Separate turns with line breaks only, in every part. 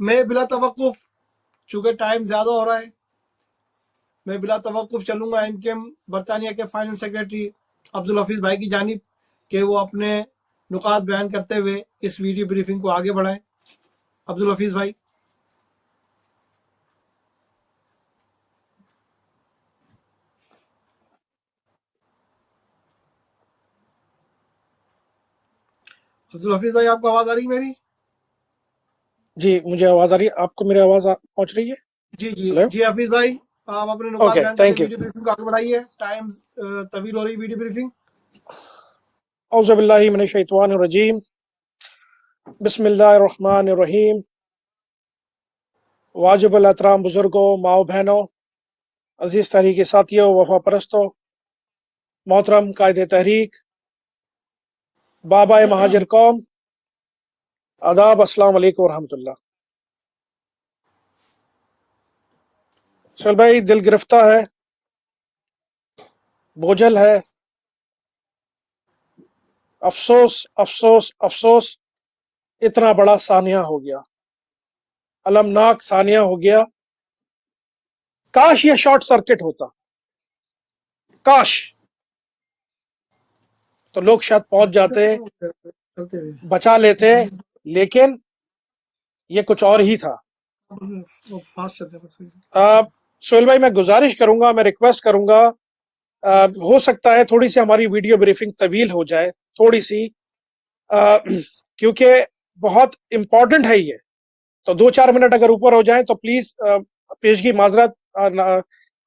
मैं बिला तवक्कुफ, चूंकि टाइम ज़्यादा हो रहा है, मैं बिला तवक्कुफ चलूँगा एमकेएम बरतानिया के फाइनेंस सेक्रेटरी अब्दुल हफीज़ भाई की जानिब कि वो अपने नुकात बयान करते हुए इस वीडियो ब्रीफिंग को आगे बढ़ाएं। अब्दुल हफीज़ भाई। अब्दुल हफीज़ भाई, आपको आवाज़ आ रही है मेरी?
जी, मुझे आवाज आ रही है। आपको मेरी आवाज पहुंच रही है?
जी जी
हेलो।
जी हफीज़ भाई, आप अपने नुकात
ओके,
बयान करते
थैंक यू।
वीडियो ब्रीफिंग को आगे बढ़ाइए। टाइम तवील हो रही वीडियो ब्रीफिंग।
औज़ु बिल्लाहि मिनश शैतानिर रजीम। बिस्मिल्लाहिर रहमानिर रहीम। वाजिबुल एहतराम बुजुर्गों, माओ बहनों, अजीज तहरीक साथियों, वफा परस्तों, मोहतरम कायदे तहरीक, बाबा महाजिर कौम, आदाब, अस्सलाम वालेकुम रहमतुल्लाह। सुहेल भाई, दिल गिरफ्ता है, बोझल है। अफसोस अफसोस अफसोस, इतना बड़ा सानिया हो गया, अलमनाक सानिया हो गया। काश ये शॉर्ट सर्किट होता, काश, तो लोग शायद पहुंच जाते,
चलते हुए
बचा लेते। लेकिन ये कुछ और ही था।
वो फास्ट चलते हैं।
सोहेल भाई, मैं गुजारिश करूंगा, मैं रिक्वेस्ट करूंगा, हो सकता है थोड़ी सी हमारी वीडियो ब्रीफिंग तवील हो जाए, थोड़ी सी, क्योंकि बहुत इंपॉर्टेंट है ये। तो 2-4 मिनट अगर ऊपर हो जाए तो प्लीज, पेशगी माजरत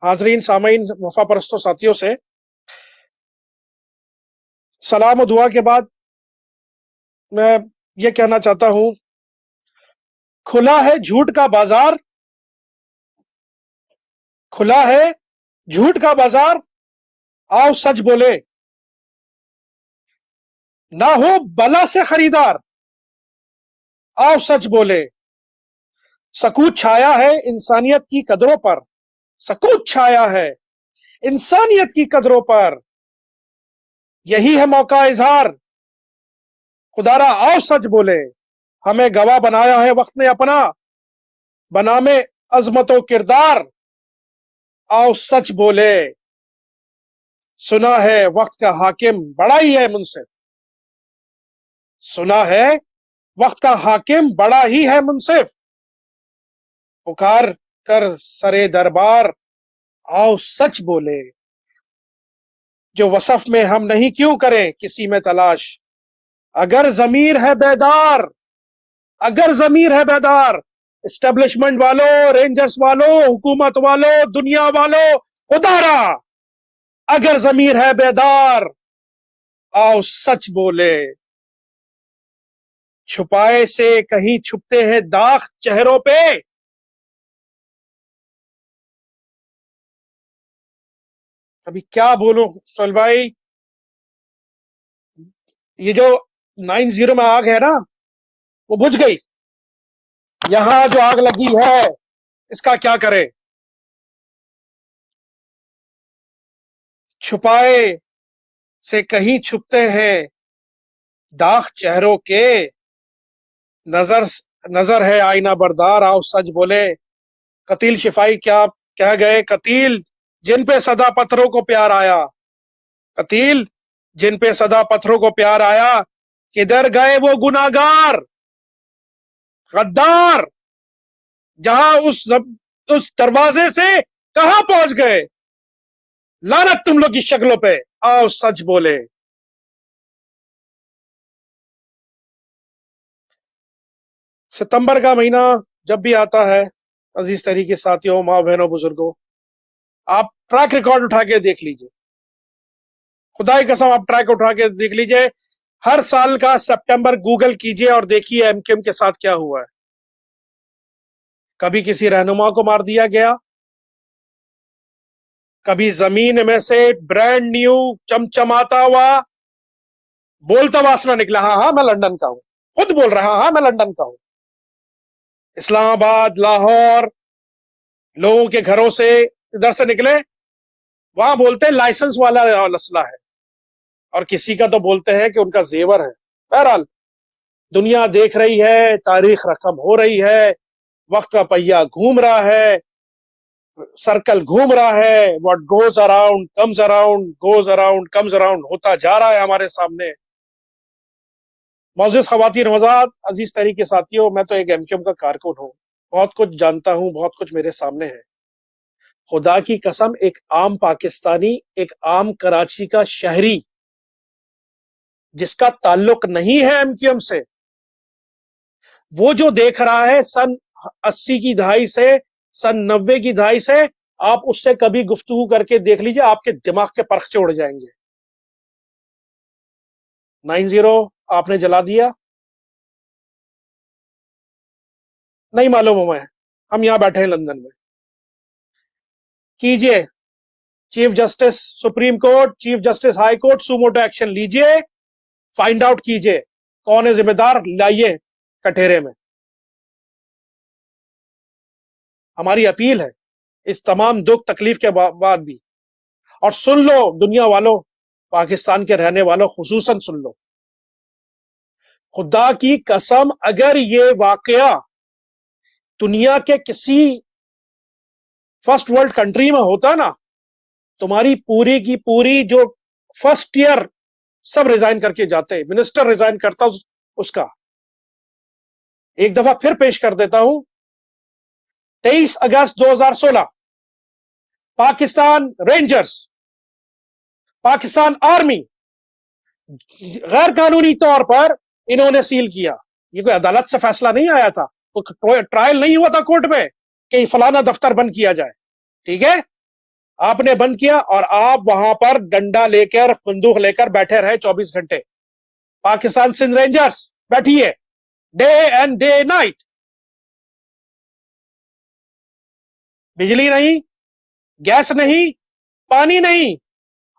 हाजरीन, सामीन, वफा परस्तों साथियों से। सलाम और दुआ के बाद मैं ये कहना चाहता हूं, खुला है झूठ का बाजार, खुला है झूठ का बाजार, आओ सच बोले, ना हो बला से खरीदार, आओ सच बोले। सकूत छाया है इंसानियत की कदरों पर, सकूत छाया है इंसानियत की कदरों पर, यही है मौका इजहार, खुदारा आओ सच बोले। हमें गवाह बनाया है वक्त ने अपना, बनामे अजमतो किरदार, आओ सच बोले। सुना है वक्त का हाकिम बड़ा ही है मुनसिफ, सुना है वक्त का हाकिम बड़ा ही है मुनसिफ, पुकार कर सरे दरबार, आओ सच बोले। जो वसफ में हम नहीं क्यों करें किसी में तलाश, अगर जमीर है बेदार, अगर जमीर है बेदार, एस्टेब्लिशमेंट वालों, रेंजर्स वालों, हुकूमत वालों, दुनिया वालों, खुदारा, अगर जमीर है बेदार, आओ सच बोले। छुपाए से कहीं छुपते हैं दाग चेहरों पे, अभी क्या बोलूं सोहेल भाई। ये जो 90 में आग है ना, वो बुझ गई। यहां जो आग लगी है, इसका क्या करें। छुपाए से कहीं छुपते हैं दाग चेहरों के, नजर नजर है आईना बरदार, आओ सच बोले। कतील शिपाही क्या कह गए, कतील जिन पे सदा पत्थरों को प्यार आया, कतील जिन पे सदा पत्थरों को प्यार आया, किधर गए वो गुनाहगार, गद्दार, जहां उस दरवाजे से कहां पहुंच गए। लानत तुम लोग की शक्लों पे, आओ सच बोले। सितंबर का महीना जब भी आता है, अजीज तरीके साथियों, माँ बहनों, बुजुर्गों, आप ट्रैक रिकॉर्ड उठा के देख लीजिए, खुदाई कसम आप ट्रैक उठा के देख लीजिए। हर साल का सितंबर गूगल कीजिए और देखिए एमकेएम के साथ क्या हुआ है। कभी किसी रहनुमा को मार दिया गया, कभी जमीन में से ब्रांड न्यू चमचमाता हुआ बोलता वासना निकला, हाँ हाँ मैं लंदन का हूं, खुद बोल रहा, हाँ मैं लंदन का हूं। इस्लामाबाद, लाहौर, लोगों के घरों से इधर से निकले, वहां बोलते हैं लाइसेंस वाला असला है, और किसी का तो बोलते हैं कि उनका जेवर है। बहरहाल दुनिया देख रही है, तारीख रकम हो रही है, वक्त का पहिया घूम रहा है, सर्कल घूम रहा है, what goes around comes around होता जा रहा है हमारे सामने। मौजूद खवातीन हज़रात, अजीज तहरीक के साथियों, मैं तो एक एमक्यूएम का कारकुन हूँ, बहुत कुछ जानता हूँ, बहुत कुछ मेरे सामने है। खुदा की कसम, एक आम पाकिस्तानी, एक आम कराची का शहरी जिसका ताल्लुक नहीं है एमक्यूएम से, वो जो देख रहा है सन 80 की दहाई से, सन 90 की दहाई से, आप उससे कभी गुफ्तगू करके देख लीजिए, आपके दिमाग के परखचे उड़ जाएंगे। 90 आपने जला दिया, नहीं मालूम हमें, हम यहां बैठे हैं लंदन में। कीजिए, chief justice supreme court, chief justice high court, suo motu action लीजिए, फाइंड आउट कीजिए कौन है जिम्मेदार, लाइए कटहरे में। हमारी अपील है इस तमाम दुख तकलीफ के बाद भी, और सुन लो दुनिया वालों, पाकिस्तान के रहने वालों खुसूसन सुन लो, खुदा की कसम, अगर ये वाकया दुनिया के किसी फर्स्ट वर्ल्ड कंट्री में होता ना, तुम्हारी पूरी की पूरी जो फर्स्ट ईयर सब रिजाइन करके जाते, मिनिस्टर रिजाइन करता उसका। एक दफा फिर पेश कर देता हूं, 23 अगस्त 2016 पाकिस्तान रेंजर्स, पाकिस्तान आर्मी गैर कानूनी तौर पर इन्होंने सील किया। ये कोई अदालत से फैसला नहीं आया था, कोई ट्रायल नहीं हुआ था कोर्ट में कि फलाना दफ्तर बंद किया जाए, ठीक है? आपने बंद किया और आप वहां पर डंडा लेकर, बंदूक लेकर बैठे रहे 24 घंटे। पाकिस्तान सिंध रेंजर्स बैठी है डे एंड डे नाइट, बिजली नहीं, गैस नहीं, पानी नहीं,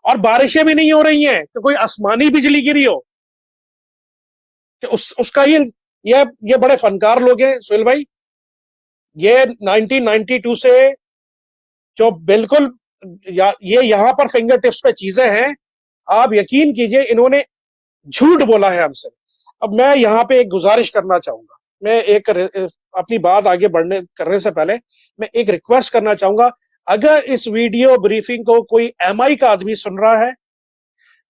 और बारिशें भी नहीं हो रही हैं कि कोई आसमानी बिजली गिरी हो कि उसका ये बड़े फनकार लोग हैं सुहेल भाई। ये 1992 से जो बिल्कुल ये यहां पर फिंगर टिप्स पे चीजें हैं, आप यकीन कीजिए इन्होंने झूठ बोला है हमसे। अब मैं यहां पे एक गुजारिश करना चाहूंगा, मैं एक अपनी बात आगे बढ़ने करने से पहले मैं एक रिक्वेस्ट करना चाहूंगा, अगर इस वीडियो ब्रीफिंग को कोई एमआई का आदमी सुन रहा है,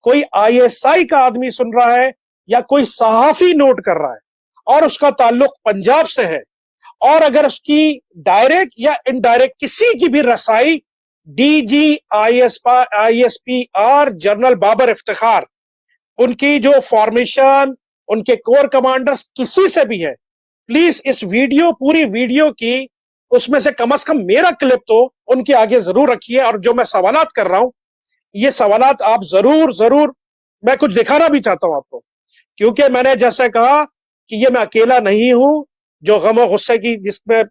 कोई आईएसआई का आदमी सुन रहा है, या कोई सहाफी नोट कर रहा है और उसका ताल्लुक पंजाब से है, और अगर उसकी डायरेक्ट या इनडायरेक्ट किसी की भी रसाई DG ISPR general Babar Iftikhar, उनकी जो फॉर्मेशन, उनके कोर कमांडर्स किसी से भी है, प्लीज इस वीडियो, पूरी वीडियो की उसमें से कम मेरा क्लिप तो उनके आगे जरूर रखिए। और जो मैं सवालात कर रहा हूं, ये सवालात आप जरूर जरूर, मैं कुछ दिखाना भी चाहता हूं आपको, क्योंकि मैंने जैसे कहा कि ये मैं अकेला नहीं हूं जो गम और गुस्से की जिसमें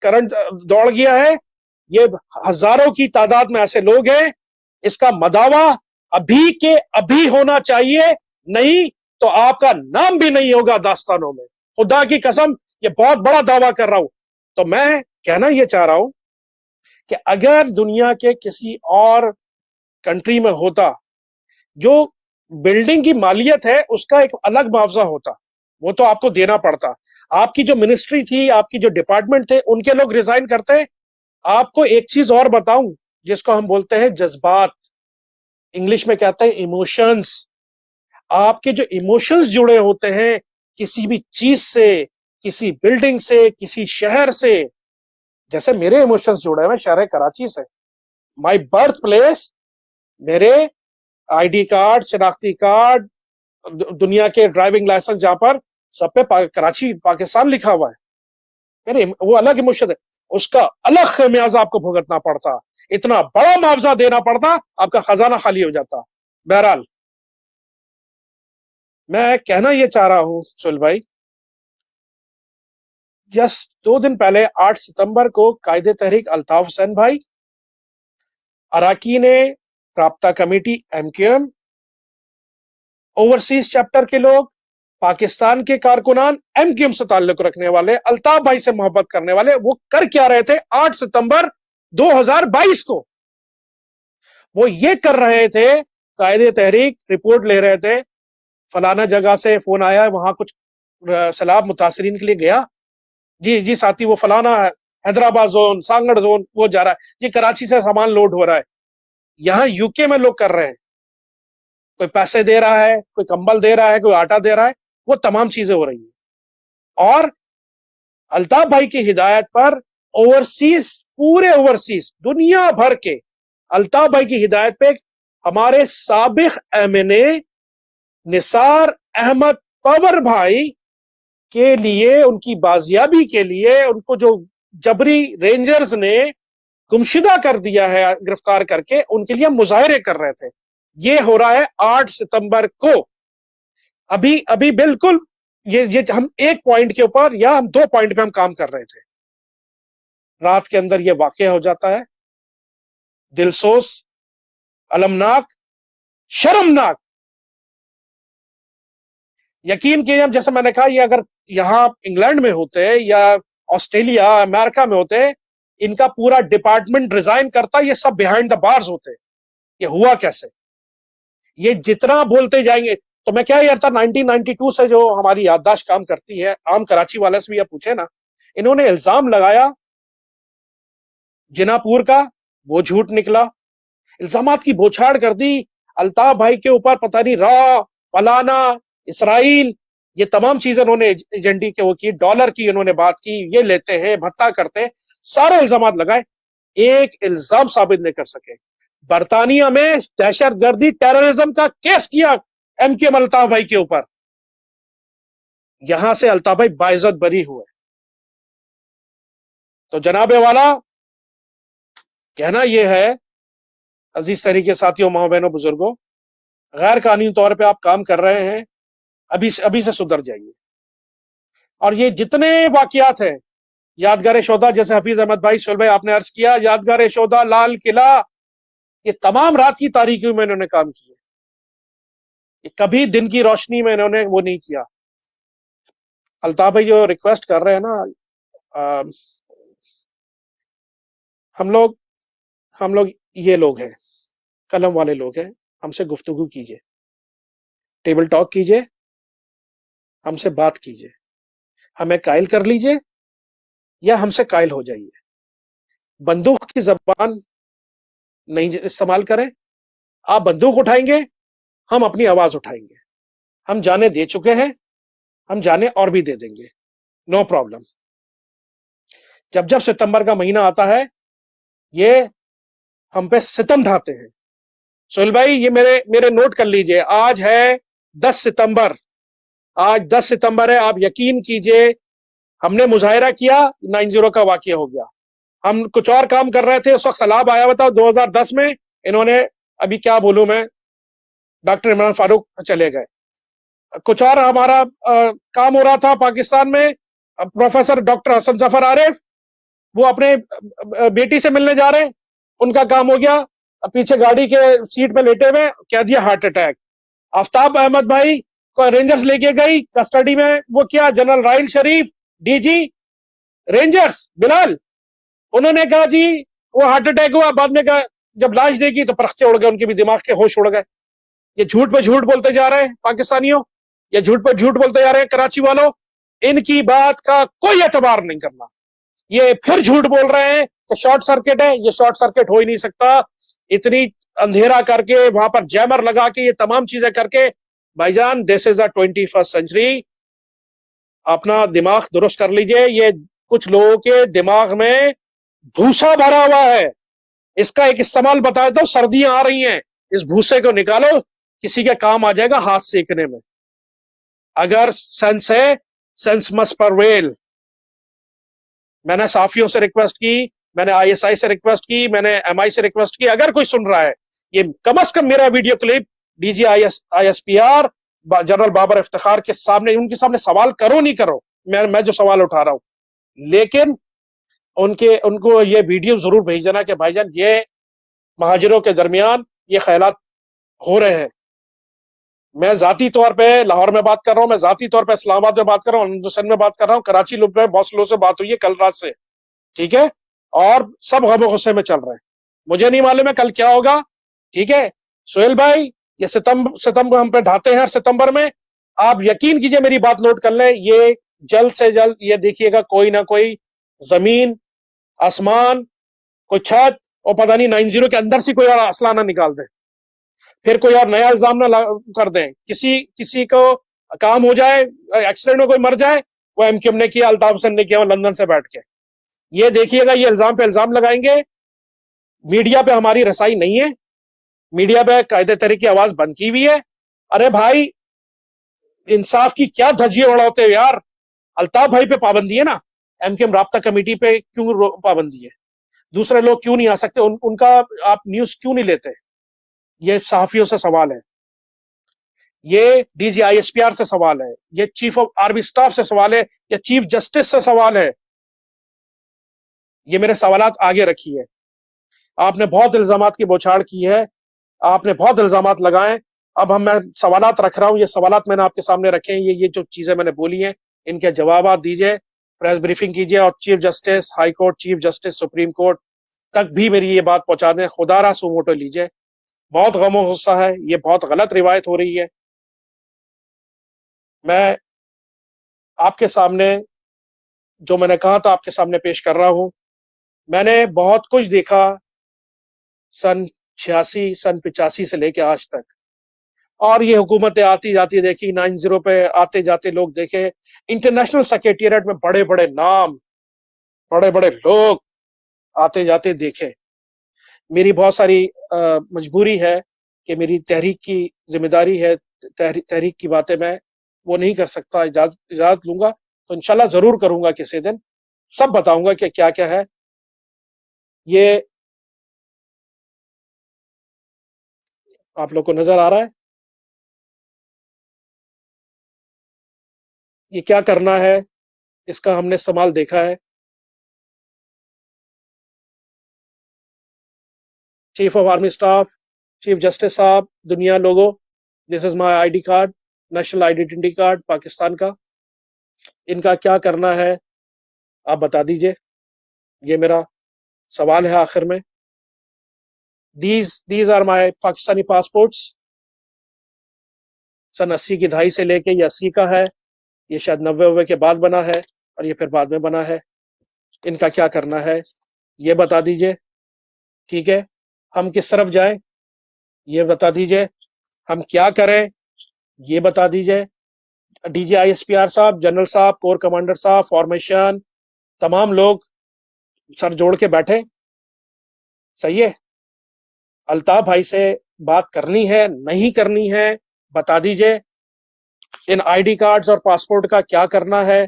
करंट दौड़ गया है, ये हजारों की तादाद में ऐसे लोग हैं। इसका मदावा अभी के अभी होना चाहिए, नहीं तो आपका नाम भी नहीं होगा दास्तानों में। खुदा की कसम, ये बहुत बड़ा दावा कर रहा हूं। तो मैं कहना यह चाह रहा हूं कि अगर दुनिया के किसी और कंट्री में होता, जो बिल्डिंग की मालियत है उसका एक अलग मुआवजा होता, वो तो आपको देना पड़ता। आपकी जो मिनिस्ट्री थी, आपकी जो डिपार्टमेंट थे, उनके लोग रिजाइन करते। आपको एक चीज और बताऊं, जिसको हम बोलते हैं जज्बात, इंग्लिश में कहते हैं इमोशंस। आपके जो इमोशंस जुड़े होते हैं किसी भी चीज से, किसी बिल्डिंग से, किसी शहर से, जैसे मेरे इमोशंस जुड़े हुए शहर कराची से, माई बर्थ प्लेस, मेरे आईडी कार्ड, शनाख्ती कार्ड, दुनिया के ड्राइविंग लाइसेंस जहां पर सब पे कराची पाकिस्तान लिखा हुआ है, मेरे वो अलग इमोशन है, उसका अलग खमियाजा आपको भुगतना पड़ता, इतना बड़ा मुआवजा देना पड़ता, आपका खजाना खाली हो जाता। बहरहाल मैं कहना यह चाह रहा हूं सुहेल भाई, जस्ट 2 दिन पहले 8 सितंबर को कायदे तहरीक अल्ताफ हुसैन भाई, अराकीन राब्ता कमेटी एमक्यूएम, ओवरसीज चैप्टर के लोग, पाकिस्तान के कारकुनान, एमक्यूएम से ताल्लुक रखने वाले, अल्ताफ भाई से मोहब्बत करने वाले, वो कर क्या रहे थे 8 सितंबर 2022 को? वो ये कर रहे थे, कायदे तहरीक रिपोर्ट ले रहे थे, फलाना जगह से फोन आया, वहां कुछ सैलाब मुतासरीन के लिए गया, जी जी साथी, वो फलाना है, हैदराबाद जोन, सांगड़ जोन वो जा रहा है जी, कराची से सामान लोड हो रहा है। यहाँ यूके में लोग कर रहे हैं, कोई पैसे दे रहा है, कोई कंबल दे रहा है, कोई आटा दे रहा है, वो तमाम चीजें हो रही हैं। और अल्ताफ भाई की हिदायत पर ओवरसीज, पूरे ओवरसीज दुनिया भर के अल्ताफ भाई की हिदायत पे हमारे साबिक एमएनए निसार अहमद पवर भाई के लिए, उनकी बाजियाबी के लिए, उनको जो जबरी रेंजर्स ने गुमशुदा कर दिया है गिरफ्तार करके, उनके लिए हम मुजाहरे कर रहे थे। ये हो रहा है 8 सितंबर को। अभी अभी बिल्कुल ये हम एक पॉइंट के ऊपर या हम 2 पॉइंट पे हम काम कर रहे थे, रात के अंदर ये वाकया हो जाता है। दिलसोज, अलमनाक, शर्मनाक। यकीन कीजिए, जैसे मैंने कहा, ये अगर यहां इंग्लैंड में होते या ऑस्ट्रेलिया अमेरिका में होते, इनका पूरा डिपार्टमेंट रिजाइन करता, ये सब बिहाइंड द बार्स होते। ये हुआ कैसे? ये जितना बोलते जाएंगे तो मैं क्या यार था, 1992 से जो हमारी याददाश्त काम करती है, आम कराची वाले से भी आप पूछे ना, इन्होंने इल्जाम लगाया जिनापुर का, वो झूठ निकला। इल्जामात की बौछार कर दी अल्ताफ भाई के ऊपर, पता नहीं रॉ, फलाना, इसराइल, ये तमाम चीजें उन्होंने एजेंडी के वो की, डॉलर की उन्होंने बात की, ये लेते हैं, भत्ता करते हैं, सारे इल्जामात लगाए, एक इल्जाम साबित नहीं कर सके। बरतानिया में दहशतगर्दी टेररिज्म का केस किया एमकेएम अल्ताफ भाई के ऊपर, यहां से अल्ताफ भाई बाइज्जत बरी हुए। तो जनाबे वाला कहना यह है, अजीज तरीके साथियों, माँ बहनों, बुजुर्गों, गैर कानूनी तौर पे आप काम कर रहे हैं, अभी से सुधर जाइए। और ये जितने वाकयात हैं, यादगार शोदा, जैसे हफीज अहमद भाई, सुहेल भाई आपने अर्ज किया, यादगार शोदा, लाल किला, ये तमाम रात की तारीकी में इन्होंने काम किया, ये कभी दिन की रोशनी में इन्होंने वो नहीं किया। अल्ताफ भाई जो रिक्वेस्ट कर रहे हैं ना, आ, हम लोग ये लोग हैं, कलम वाले लोग हैं, हमसे गुफ्तगू कीजिए, टेबल टॉक कीजिए, हमसे बात कीजिए, हमें कायल कर लीजिए या हमसे कायल हो जाइए। बंदूक की जबान नहीं इस्तेमाल करें। आप बंदूक उठाएंगे, हम अपनी आवाज उठाएंगे। हम जाने दे चुके हैं, हम जाने और भी दे देंगे, नो प्रॉब्लम। जब जब सितंबर का महीना आता है, ये हम पे सितम ढाते हैं। सुहेल भाई, ये मेरे नोट कर लीजिए, आज है 10 सितंबर, आज 10 सितंबर है। आप यकीन कीजिए, हमने मुजाहिरा किया, 90 का वाकया हो गया। हम कुछ और काम कर रहे थे, उस वक्त सलाब आया हुआ था 2010 में। इन्होंने, अभी क्या बोलूं मैं, डॉक्टर इमरान फारूक चले गए। कुछ और हमारा काम हो रहा था पाकिस्तान में, प्रोफेसर डॉक्टर हसन जफर आरिफ, वो अपने बेटी से मिलने जा रहे हैं, उनका काम हो गया, पीछे गाड़ी के सीट पे लेटे हुए, कह दिया हार्ट अटैक। आफ्ताब अहमद भाई को रेंजर्स लेके गई कस्टडी में, वो क्या, जनरल राइल शरीफ, डीजी रेंजर्स बिलाल, उन्होंने कहा जी वो हार्ट अटैक हुआ। बाद में कहा, जब लाश देखी तो परखचे उड़ गए, उनके भी दिमाग के होश उड़ गए। ये झूठ पे झूठ बोलते जा रहे हैं पाकिस्तानियों, ये झूठ पे झूठ बोलते जा रहे हैं कराची वालों, इनकी बात का कोई एतबार नहीं करना। ये फिर झूठ बोल रहे हैं कि शॉर्ट सर्किट है, ये शॉर्ट सर्किट हो ही नहीं सकता। इतनी अंधेरा करके, वहां पर जैमर लगा के, ये तमाम चीजें करके, भाईजान this is a 21st century, अपना दिमाग दुरुस्त कर लीजिए। ये कुछ लोगों के दिमाग में भूसा भरा हुआ है, इसका एक इस्तेमाल बता देता हूं, सर्दियां आ रही हैं, इस भूसे को निकालो, किसी के काम आ जाएगा हाथ सेकने में। अगर सेंस है, सेंस मस्ट परवेल। मैंने साफियों से रिक्वेस्ट की, मैंने आईएसआई से रिक्वेस्ट की, मैंने एमआई से रिक्वेस्ट की, अगर कोई सुन रहा है, ये कम से कम मेरा video clip DG ISPR general Babar Iftikhar के सामने, उनके सामने सवाल करो, नहीं करो, मैं जो सवाल उठा रहा हूं, लेकिन उनको ये वीडियो जरूर भेजना कि भाईजान ये महाजिरों के दरमियान ये ख्यालात हो रहे हैं। मैं जाती तौर पे लाहौर में बात कर रहा हूं, मैं जाती तौर पे इस्लामाबाद में बात कर रहा हूं, हिंदुस्तान में बात कर रहा हूं, कराची लोग में बहुत लोगों से बात हुई है कल रात से, ठीक है, और सब गम गुस्से में चल रहे हैं। मुझे नहीं मालूम है कल क्या होगा, ठीक है। सुहेल भाई, ये सितंबर हम पे ढाते हैं हर सितंबर में, आप यकीन कीजिए, मेरी बात नोट कर लें, ये जल्द से जल्द ये देखिएगा कोई ना कोई जमीन, आसमान, कोई छत और पता नहीं 90 के अंदर से कोई और असला ना निकाल दे, फिर कोई और नया इल्जाम ना कर दें, किसी किसी को काम हो जाए, एक्सीडेंट में कोई मर जाए, वो एमक्यूएम ने किया, अल्ताफ हुसैन ने किया लंदन से बैठ के। ये देखिएगा, ये इल्जाम पे इल्जाम लगाएंगे। मीडिया पे हमारी रसाई नहीं है, मीडिया पे कायदे तरीके की आवाज बंद की हुई है। अरे भाई, इंसाफ की क्या धज्जियां उड़ाते हो यार। अल्ताफ भाई पे पाबंदी है ना, एमकेएम राब्ता कमेटी पे क्यों पाबंदी है? दूसरे लोग क्यों नहीं आ सकते? उनका आप न्यूज क्यों नहीं लेते? ये सहाफियों से सवाल है, ये डीजी आईएसपीआर से सवाल है, ये चीफ ऑफ आर्मी स्टाफ से सवाल है, या चीफ जस्टिस से सवाल है। ये मेरे सवालात आगे रखी है। आपने बहुत इल्जामात की बौछार की है, आपने बहुत इल्जामात लगाए। अब मैं सवालात रख रहा हूं, ये सवालात मैंने आपके सामने रखे हैं। ये जो चीजें मैंने बोली हैं, इनके जवाब दीजिए, प्रेस ब्रीफिंग कीजिए, और chief justice high court, chief justice supreme court तक भी मेरी ये बात पहुंचा दें। खुदारा सुमोटो लीजिए। बहुत गमो गुस्सा है, ये बहुत गलत रिवायत हो रही है। मैं आपके सामने जो मैंने कहा था आपके सामने पेश कर रहा हूं। मैंने बहुत कुछ देखा सन 86, सन 85 से लेके आज तक, और ये हुकूमतें आती जाती देखी, 90 पे आते जाते लोग देखे, इंटरनेशनल सेक्रेटेरिएट में बड़े बड़े नाम, बड़े बड़े लोग आते जाते देखे। मेरी बहुत सारी मजबूरी है कि मेरी तहरीक की जिम्मेदारी है, तहरीक की बातें मैं वो नहीं कर सकता। इजाजत लूंगा तो इंशाल्लाह जरूर करूंगा, किसी दिन सब बताऊंगा कि क्या क्या है। ये आप लोग को नजर आ रहा है, ये क्या करना है, इसका हमने इस्तेमाल देखा है। Chief of army staff, chief justice साहब, दुनिया लोगों, this is my ID card, national identity card Pakistan का। इनका क्या करना है आप बता दीजिए, ये मेरा सवाल है आखिर में। These are my Pakistani passports. सन 80 की दहाई से लेके ये 80 का है, ये शायद 90 के बाद बना है, और ये फिर बाद में बना है। इनका क्या करना है ये बता दीजिए। ठीक है, हम किस तरफ जाएं ये बता दीजिए, हम क्या करें ये बता दीजिए। डीजी आईएसपीआर साहब, जनरल साहब, कोर कमांडर साहब, फॉर्मेशन, तमाम लोग सर जोड़ के बैठे। सही है, अल्ताफ भाई से बात करनी है नहीं करनी है बता दीजिए। इन आईडी कार्ड्स और पासपोर्ट का क्या करना है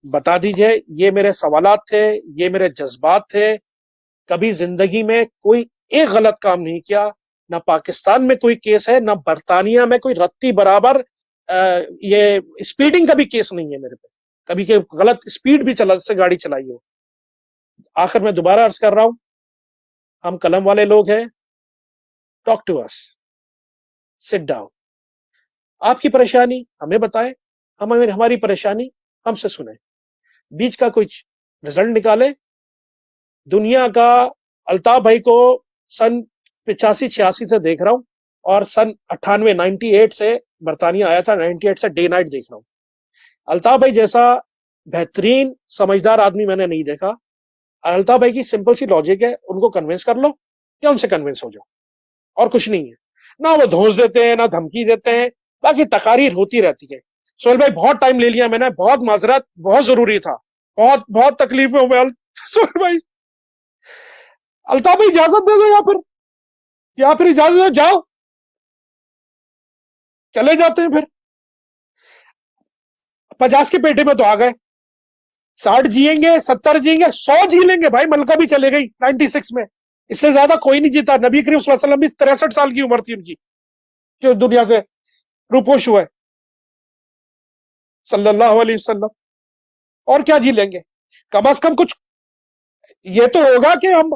बता दीजिए। ये मेरे सवालात थे, ये मेरे जज्बात थे। कभी जिंदगी में कोई एक गलत काम नहीं किया, ना पाकिस्तान में कोई केस है, ना बरतानिया में कोई रत्ती बराबर ये स्पीडिंग का भी केस नहीं है मेरे पे, कभी के गलत स्पीड भी चला से गाड़ी चलाई हो। आखिर मैं दोबारा अर्ज कर रहा हूं, हम कलम वाले लोग हैं, talk to us, sit down. आपकी परेशानी हमें बताएं, हम हमारी परेशानी हमसे सुने, बीच का कुछ रिजल्ट निकाले। दुनिया का अल्ताफ भाई को सन 85-86 से देख रहा हूं, और सन 98 से बरतानिया आया था, 98 से डे नाइट देख रहा हूं। अल्ताफ भाई जैसा बेहतरीन समझदार आदमी मैंने नहीं देखा। अल्ताफ भाई की सिंपल सी लॉजिक है, उनको कन्विंस कर लो या उनसे कन्विंस हो जाओ, और कुछ नहीं है। ना वो धौंस देते हैं, ना धमकी देते हैं, बाकी तकारीर होती रहती है। सोहेल भाई बहुत टाइम ले लिया मैंने, बहुत माजरत, बहुत जरूरी था, बहुत बहुत तकलीफ में हुए सोहेल भाई। अल्ताफ भाई इजाजत दे दो, या फिर इजाजत दो, जाओ, चले जाते हैं फिर। 50 के पेटे में तो आ गए, 60 जिएंगे, 70 जिएंगे, 100 जी लेंगे भाई। मलका भी चले गई 96 में, इससे ज्यादा कोई नहीं जीता। नबी करीम सल्लल्लाहु अलैहि वसल्लम भी 63 साल की उम्र थी उनकी, जो दुनिया से रूपोश हुए सल्लल्लाहु अलैहि वसल्लम। और क्या जी लेंगे? कम अज कम कुछ ये तो होगा कि हम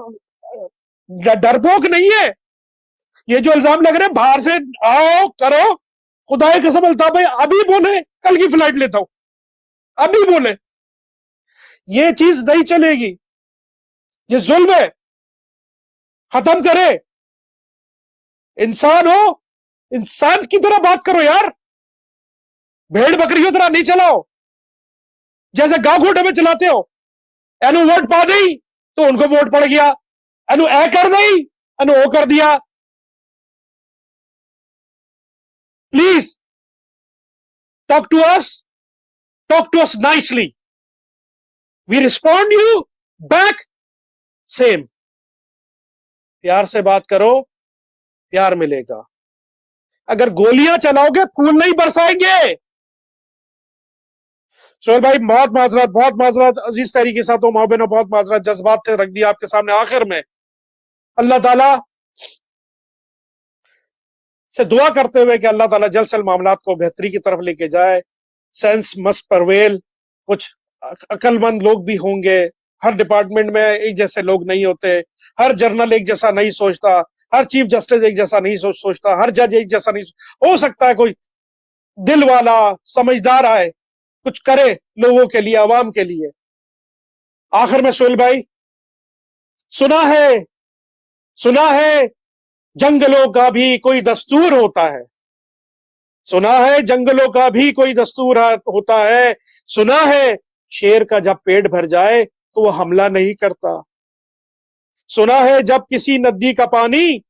डरपोक नहीं है। ये जो इल्जाम लग रहे हैं बाहर से आओ करो, खुदा की कसम अल्ताफ भाई अभी बोले कल की फ्लाइट लेता हूं, अभी बोले ये चीज नहीं चलेगी, ये जुल्म है, खत्म करे। इंसान हो, इंसान की तरह बात करो यार, भेड़ बकरियों तरह नहीं चलाओ। जैसे गांव घोटे में चलाते हो, एनु वोट पा दी तो उनको वोट पड़ गया, एनु ए कर दी, एनु ओ कर दिया। Please talk to us, talk to us nicely. We respond you back same. प्यार से बात करो, प्यार मिलेगा। अगर गोलियां चलाओगे फूल नहीं बरसाएंगे। सोहेल भाई बहुत माजरत अजीज तहरीक साथ मोहब्बत, बहुत माजरत, जज्बात थे रख दिया आपके सामने। आखिर में अल्लाह ताला से दुआ करते हुए कि अल्लाह ताला जल्द से जल्द मामलात को बेहतरी की तरफ लेके जाए। सेंस मस्ट परवेल, कुछ अक्लमंद लोग भी होंगे, हर डिपार्टमेंट में एक जैसे लोग नहीं होते, हर जर्नल एक जैसा नहीं सोचता, हर चीफ जस्टिस एक जैसा नहीं सोचता, हर जज एक जैसा नहीं। हो सकता है कोई दिल वाला समझदार आए, कुछ करे लोगों के लिए, आवाम के लिए। आखिर में सोहेल भाई, सुना है जंगलों का भी कोई दस्तूर होता है, सुना है जंगलों का भी कोई दस्तूर होता है, सुना है शेर का जब पेट भर जाए तो वो हमला नहीं करता, सुना है जब किसी नदी का पानी